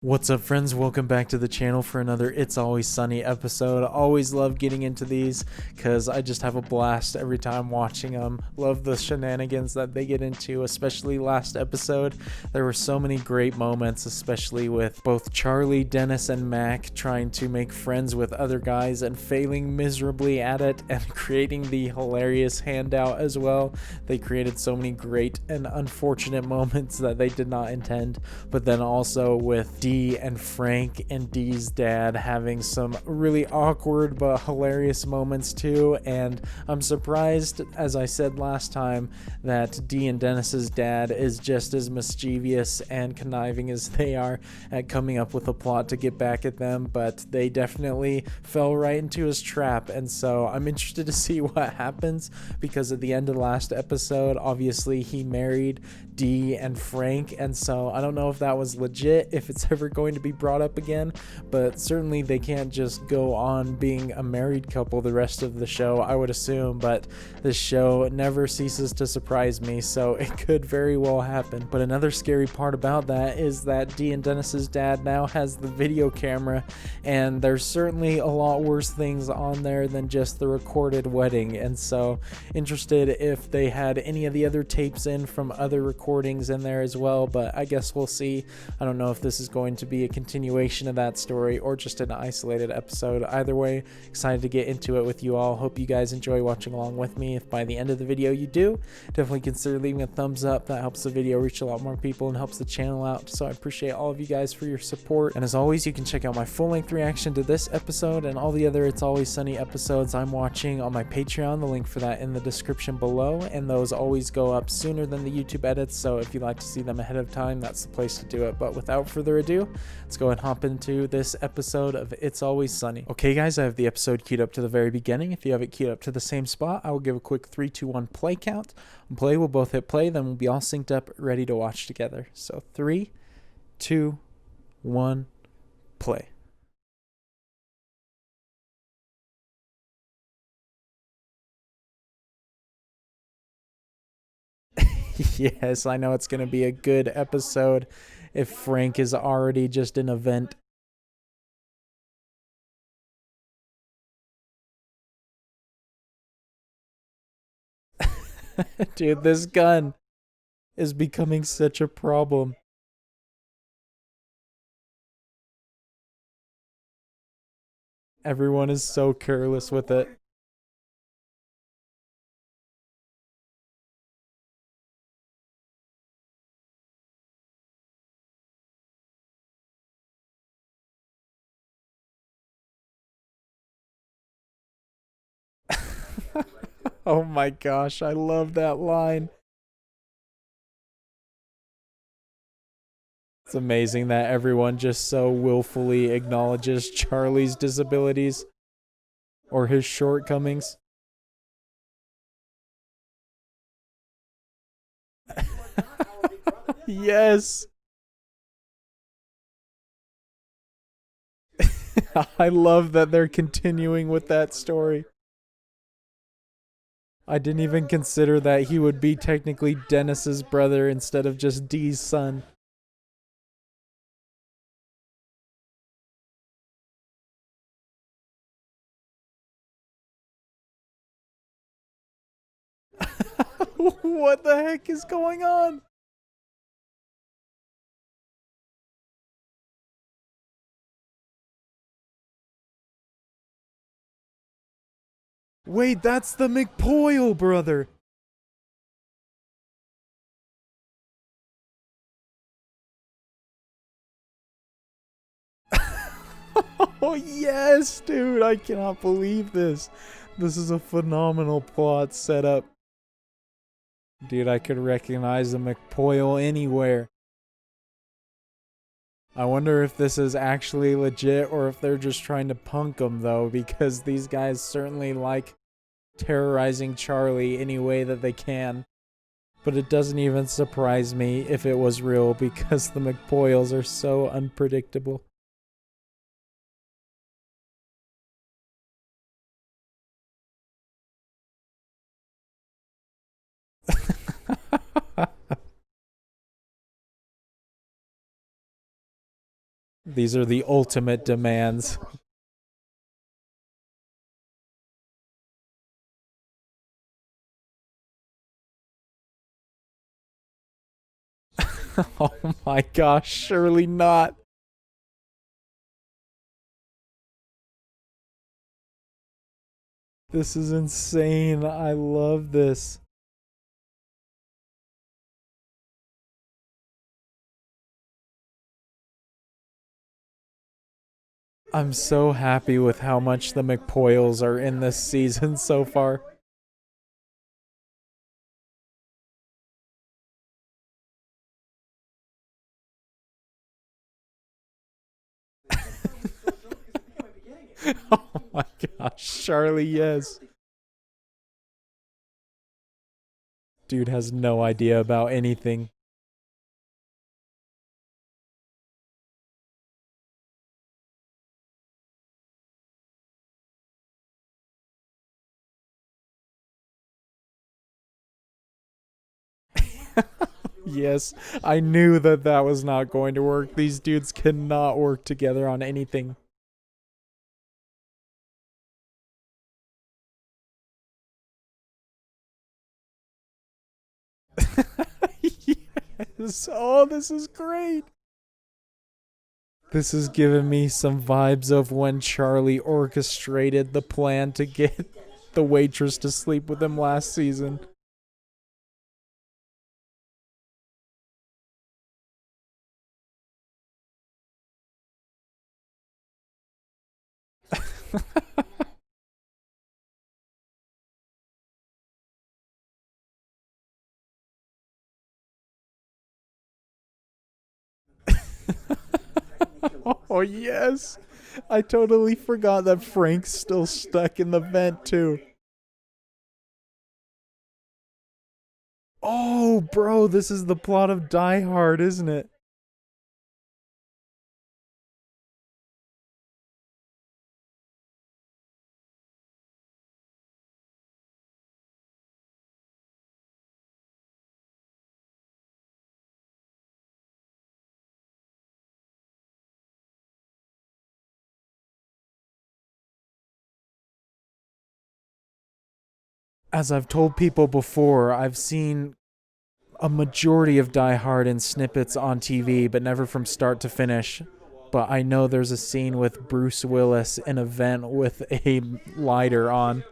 What's up, friends? Welcome back to the channel for another It's Always Sunny episode. Always love getting into these because I just have a blast every time watching them. Love the shenanigans that they get into, especially last episode. There were so many great moments, especially with both Charlie, Dennis, and Mac trying to make friends with other guys and failing miserably at it and creating the hilarious handout as well. They created so many great and unfortunate moments that they did not intend, but then also with Dee and Frank and Dee's dad having some really awkward but hilarious moments too. And I'm surprised, as I said last time, that Dee and Dennis's dad is just as mischievous and conniving as they are at coming up with a plot to get back at them, but they definitely fell right into his trap. And so I'm interested to see what happens, because at the end of the last episode, obviously he married Dee and Frank, and so I don't know if that was legit, if it's ever going to be brought up again, but certainly they can't just go on being a married couple the rest of the show, I would assume. But this show never ceases to surprise me, so it could very well happen. But another scary part about that is that Dee and Dennis's dad now has the video camera, and there's certainly a lot worse things on there than just the recorded wedding. And so interested if they had any of the other tapes in from other recordings in there as well, but I guess we'll see. I don't know if this is going to be a continuation of that story or just an isolated episode. Either way, excited to get into it with you all. Hope you guys enjoy watching along with me. If by the end of the video you do, definitely consider leaving a thumbs up. That helps the video reach a lot more people and helps the channel out, so I appreciate all of you guys for your support. And as always, you can check out my full-length reaction to this episode and all the other It's Always Sunny episodes I'm watching on my Patreon. The link for that in the description below, and those always go up sooner than the YouTube edits, so if you'd like to see them ahead of time, that's the place to do it. But without further ado, let's go and hop into this episode of It's Always Sunny. Okay guys, I have the episode queued up to the very beginning. If you have it queued up to the same spot, I will give a quick 3, 2, 1 play count. On play, we'll both hit play, then we'll be all synced up, ready to watch together. So 3, 2, 1, play. Yes, I know it's going to be a good episode if Frank is already just an event. Dude, this gun is becoming such a problem. Everyone is so careless with it. Oh my gosh, I love that line. It's amazing that everyone just so willfully acknowledges Charlie's disabilities or his shortcomings. Yes. I love that they're continuing with that story. I didn't even consider that he would be technically Dennis's brother instead of just Dee's son. What the heck is going on? Wait, that's the McPoyle brother. Oh, yes, dude. I cannot believe this. This is a phenomenal plot setup. Dude, I could recognize the McPoyle anywhere. I wonder if this is actually legit or if they're just trying to punk him, though, because these guys certainly like terrorizing Charlie any way that they can. But it doesn't even surprise me if it was real, because the McPoyles are so unpredictable. These are the ultimate demands. Oh my gosh, surely not. This is insane. I love this. I'm so happy with how much the McPoyles are in this season so far. Oh my gosh, Charlie, yes. Dude has no idea about anything. Yes, I knew that that was not going to work. These dudes cannot work together on anything. Yes. Oh, this is great. This is giving me some vibes of when Charlie orchestrated the plan to get the waitress to sleep with him last season. Oh, yes. I totally forgot that Frank's still stuck in the vent, too. Oh, bro, this is the plot of Die Hard, isn't it? As I've told people before, I've seen a majority of Die Hard in snippets on TV, but never from start to finish. But I know there's a scene with Bruce Willis in a vent with a lighter on.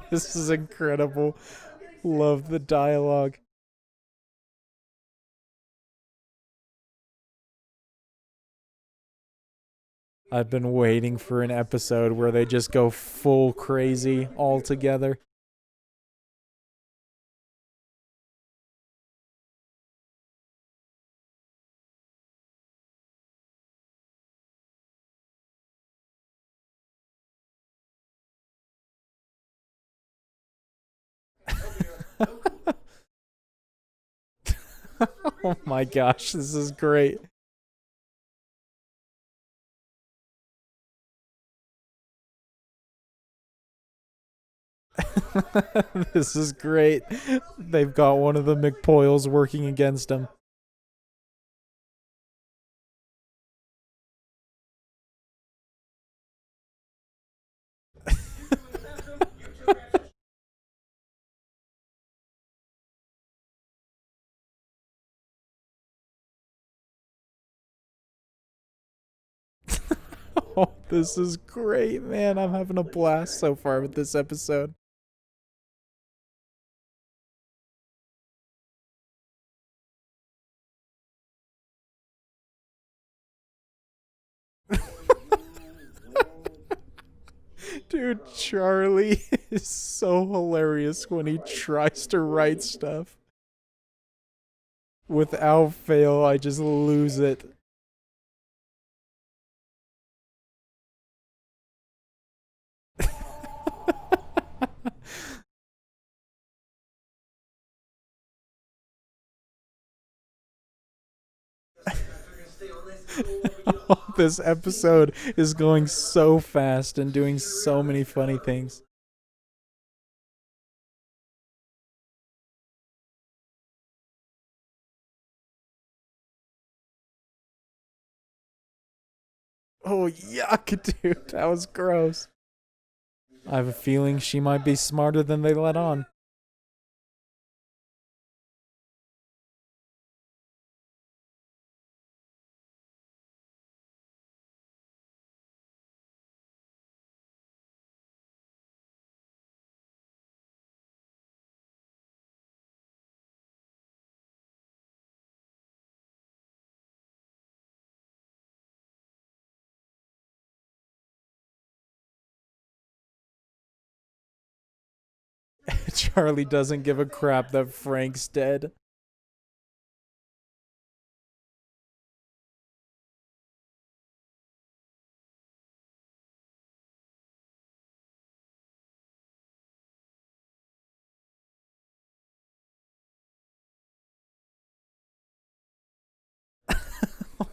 This is incredible. Love the dialogue. I've been waiting for an episode where they just go full crazy all together. Oh my gosh, this is great. This is great. They've got one of the McPoyles working against them. Oh, this is great, man. I'm having a blast so far with this episode. Dude, Charlie is so hilarious when he tries to write stuff. Without fail, I just lose it. This episode is going so fast and doing so many funny things. Oh, yuck, dude. That was gross. I have a feeling she might be smarter than they let on. Charlie doesn't give a crap that Frank's dead.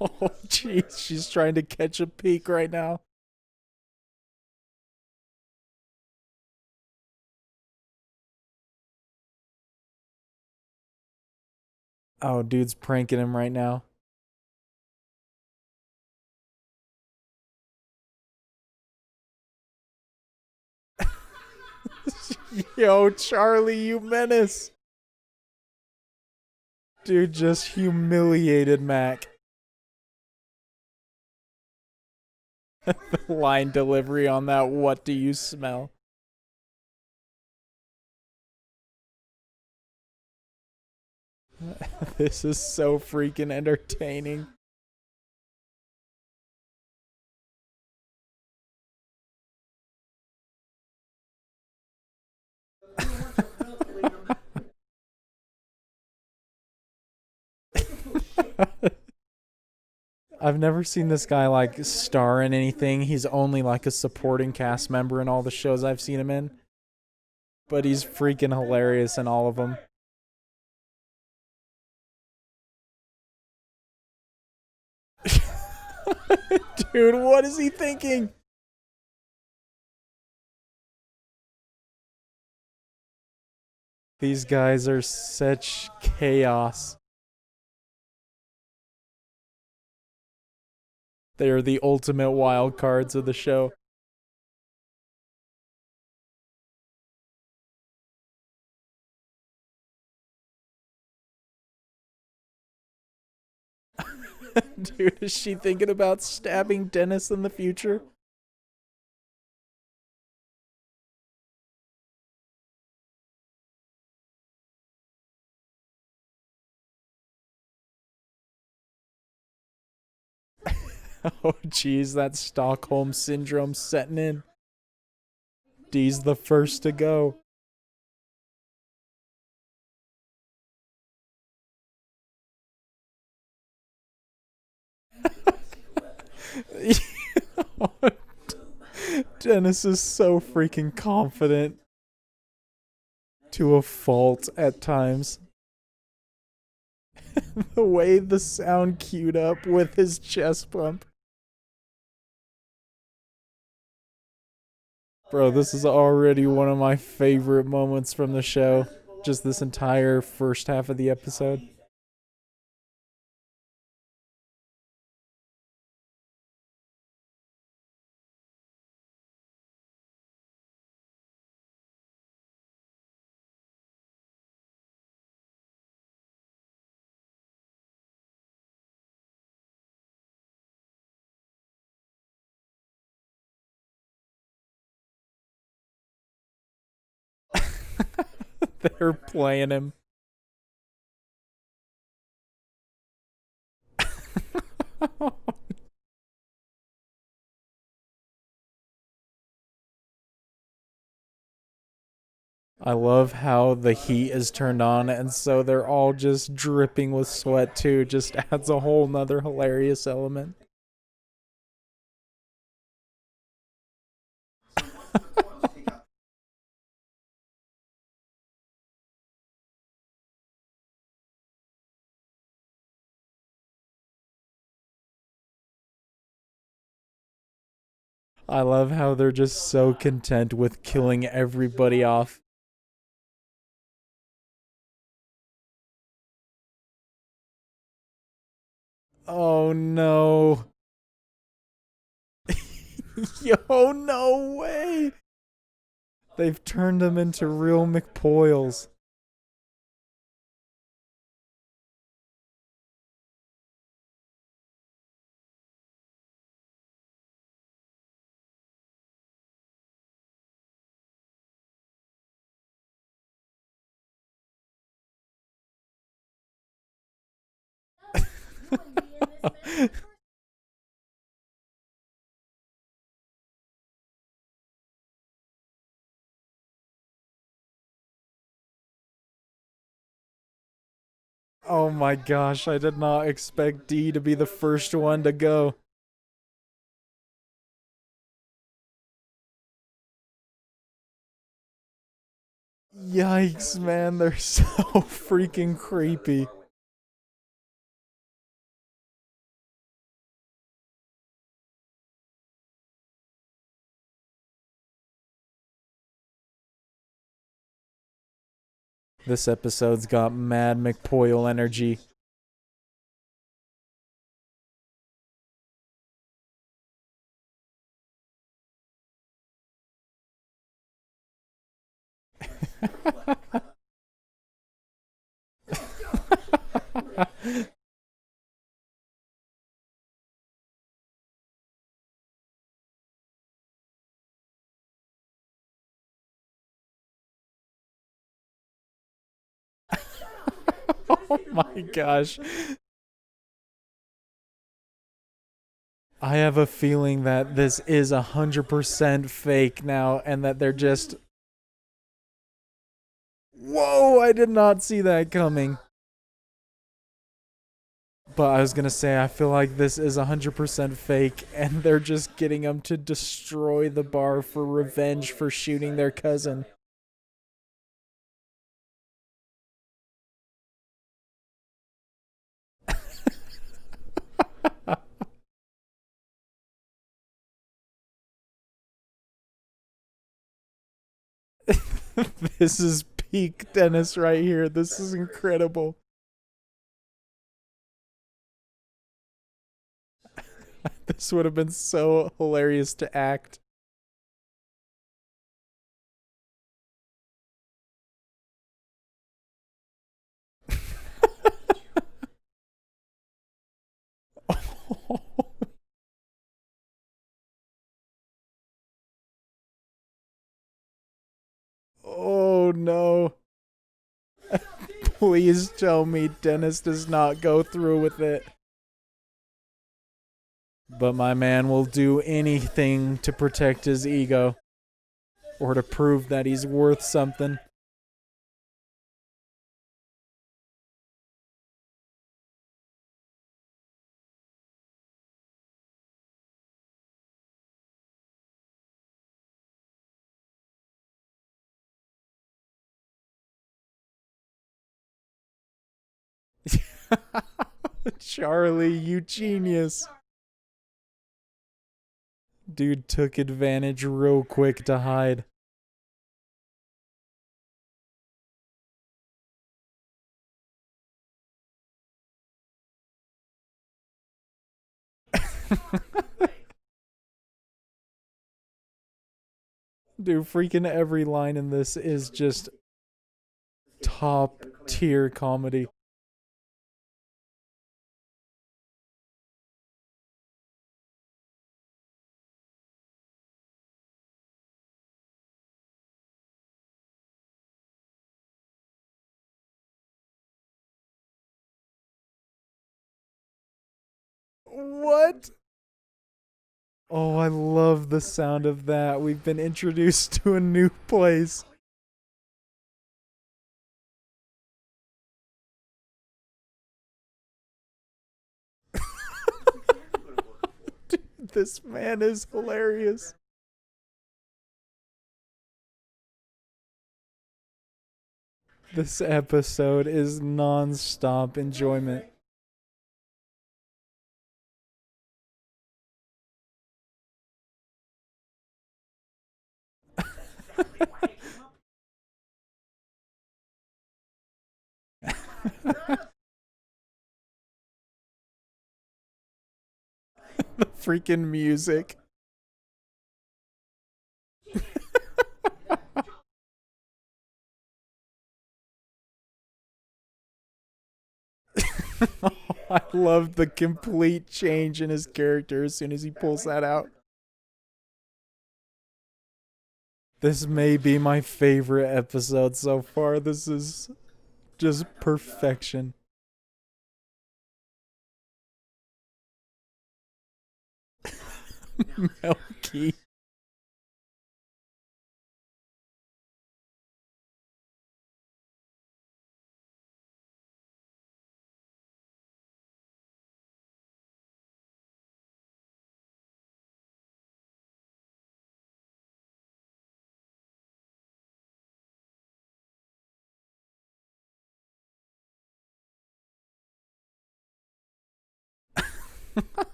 Oh, jeez. She's trying to catch a peek right now. Oh, dude's pranking him right now. Yo, Charlie, you menace. Dude just humiliated Mac. The line delivery on that, what do you smell? This is so freaking entertaining. I've never seen this guy like star in anything. He's only like a supporting cast member in all the shows I've seen him in. But he's freaking hilarious in all of them. Dude, what is he thinking? These guys are such chaos. They are the ultimate wild cards of the show. Dude, is she thinking about stabbing Dennis in the future? Oh, geez, that Stockholm syndrome setting in. D's the first to go. Dennis is so freaking confident to a fault at times. The way the sound queued up with his chest bump. Bro, this is already one of my favorite moments from the show. Just this entire first half of the episode. They're playing him. I love how the heat is turned on, and so they're all just dripping with sweat too. Just adds a whole nother hilarious element. I love how they're just so content with killing everybody off. Oh no. Yo, no way. They've turned them into real McPoyles. Oh my gosh, I did not expect D to be the first one to go. Yikes, man, they're so freaking creepy. This episode's got mad McPoyle energy. Oh my gosh. I have a feeling that this is 100% fake now and that they're just. Whoa, I did not see that coming. But I was gonna say, I feel like this is 100% fake, and they're just getting them to destroy the bar for revenge for shooting their cousin. This is peak Dennis right here. This is incredible. This would have been so hilarious to act. Oh no. Please tell me Dennis does not go through with it. But my man will do anything to protect his ego or to prove that he's worth something. Charlie, you genius. Dude took advantage real quick to hide. Dude, freaking every line in this is just top tier comedy. What? Oh, I love the sound of that. We've been introduced to a new place. Dude, this man is hilarious. This episode is non-stop enjoyment. The freaking music. I love the complete change in his character as soon as he pulls that out. This may be my favorite episode so far. This is just perfection. Melky.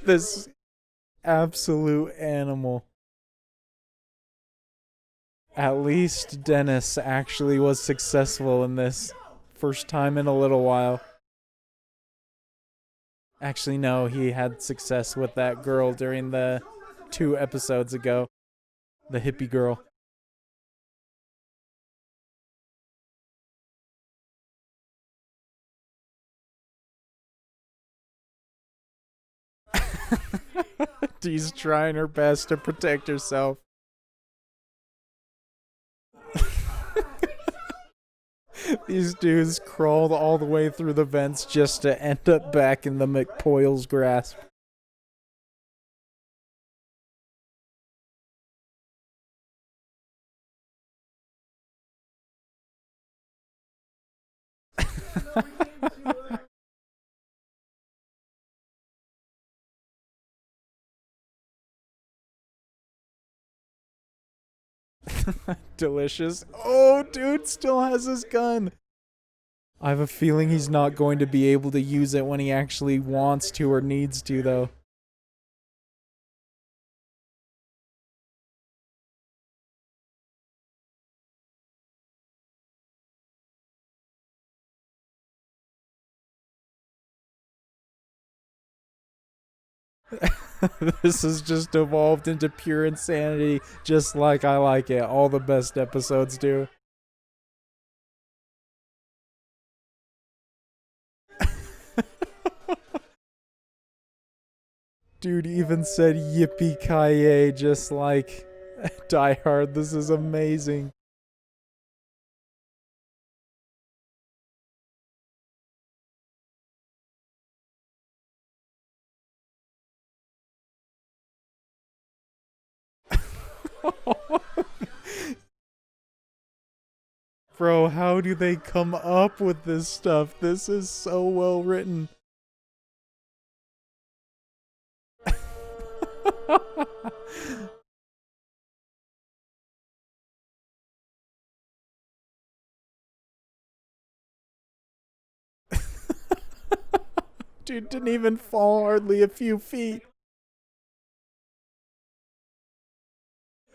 This absolute animal. At least Dennis actually was successful in this. First time in a little while. Actually, no, he had success with that girl during the 2 episodes ago. The hippie girl. She's trying her best to protect herself. These dudes crawled all the way through the vents just to end up back in the McPoyle's grasp. Delicious. Oh, dude still has his gun. I have a feeling he's not going to be able to use it when he actually wants to or needs to, though. This has just evolved into pure insanity, just like I like it. All the best episodes do. Dude even said yippee-ki-yay just like Die Hard. This is amazing. Bro, how do they come up with this stuff? This is so well written. Dude didn't even fall hardly a few feet.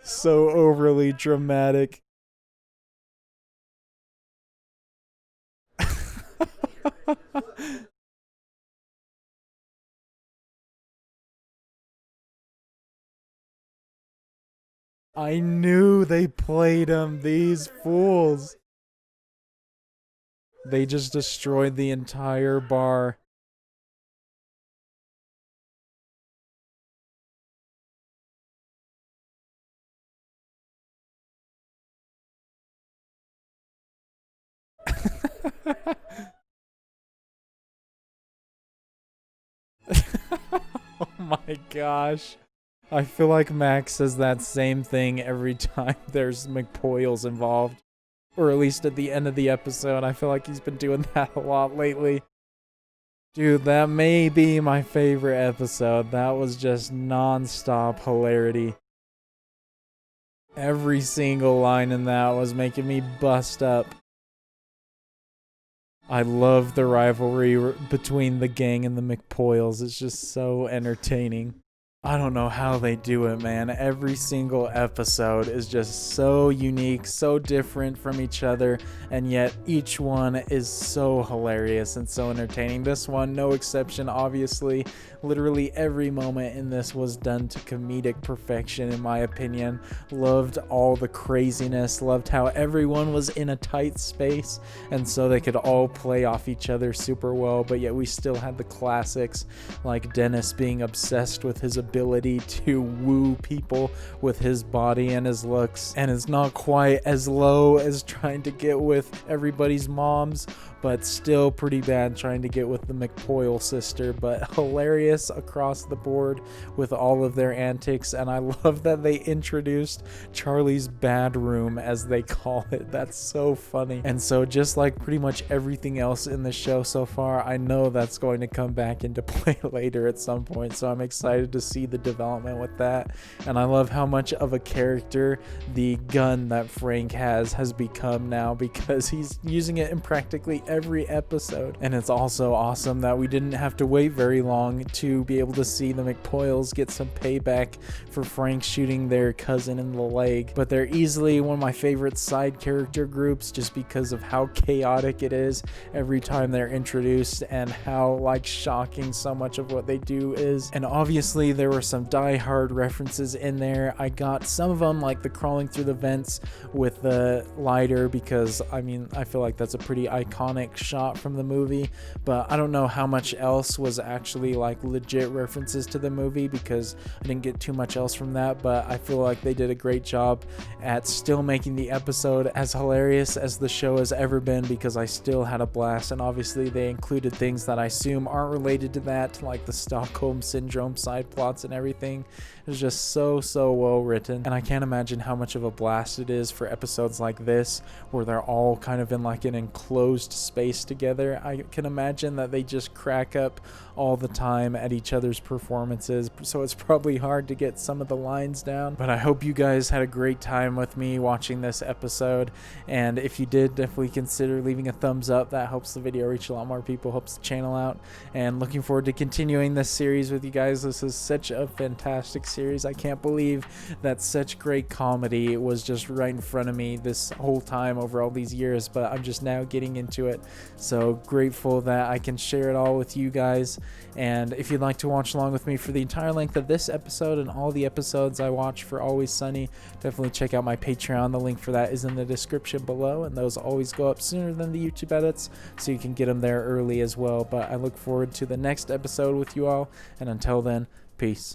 So overly dramatic. I knew they played him, these fools. They just destroyed the entire bar. Oh my gosh. I feel like Max says that same thing every time there's McPoyles involved. Or at least at the end of the episode. I feel like he's been doing that a lot lately. Dude, that may be my favorite episode. That was just non-stop hilarity. Every single line in that was making me bust up. I love the rivalry between the gang and the McPoyles. It's just so entertaining. I don't know how they do it, man. Every single episode is just so unique, so different from each other, and yet each one is so hilarious and so entertaining. This one, no exception, obviously. Literally every moment in this was done to comedic perfection, in my opinion. Loved all the craziness, loved how everyone was in a tight space, and so they could all play off each other super well, but yet we still had the classics, like Dennis being obsessed with his ability to woo people with his body and his looks, and is not quite as low as trying to get with everybody's moms, but still pretty bad trying to get with the McPoyle sister, but hilarious across the board with all of their antics. And I love that they introduced Charlie's bad room, as they call it. That's so funny. And so just like pretty much everything else in the show so far, I know that's going to come back into play later at some point, so I'm excited to see the development with that. And I love how much of a character the gun that Frank has become now, because he's using it in practically every episode. And it's also awesome that we didn't have to wait very long to be able to see the McPoyles get some payback for Frank shooting their cousin in the leg. But they're easily one of my favorite side character groups, just because of how chaotic it is every time they're introduced, and how like shocking so much of what they do is. And obviously there were some Die Hard references in there. I got some of them, like the crawling through the vents with the lighter, because I mean, I feel like that's a pretty iconic shot from the movie, but I don't know how much else was actually like legit references to the movie, because I didn't get too much else from that. But I feel like they did a great job at still making the episode as hilarious as the show has ever been, because I still had a blast. And obviously they included things that I assume aren't related to that, like the Stockholm Syndrome side plots and everything. It was just so well written, and I can't imagine how much of a blast it is for episodes like this, where they're all kind of in like an enclosed space together. I can imagine that they just crack up all the time at each other's performances, so it's probably hard to get some of the lines down. But I hope you guys had a great time with me watching this episode, and if you did, definitely consider leaving a thumbs up. That helps the video reach a lot more people, helps the channel out, and looking forward to continuing this series with you guys. This is such a fantastic series. I can't believe that such great comedy was just right in front of me this whole time over all these years, but I'm just now getting into it. So grateful that I can share it all with you guys. And if you'd like to watch along with me for the entire length of this episode and all the episodes I watch for Always Sunny, definitely check out my Patreon. The link for that is in the description below, and those always go up sooner than the YouTube edits, so you can get them there early as well. But I look forward to the next episode with you all, and until then, peace.